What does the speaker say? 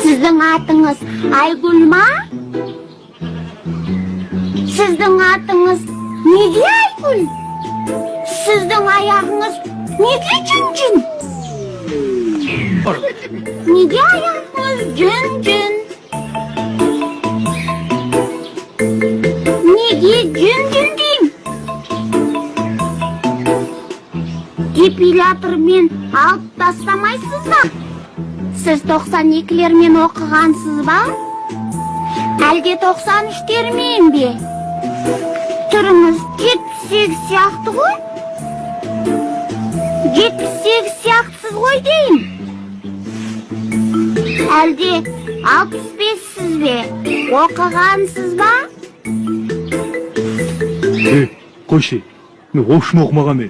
Сіздің атыңыз Айгүл ма? Сіздің атыңыз неге Айгүл? Сіздің аяғыңыз неге жүн-жүн? Неге аяғыңыз жүн-жүн? Неге жүн-жүн дейм? Депилятормен алып тастамайсыз ба? Сіз 92-лермен оқығансыз ба? Әлде 93-термен бе? Түріңіз 78 сияқты ғой? 78 сияқтысыз ғой дейм? Әлде 65-сіз бе? Оқығансыз ба? Қойшы, мен оқшын оқымаған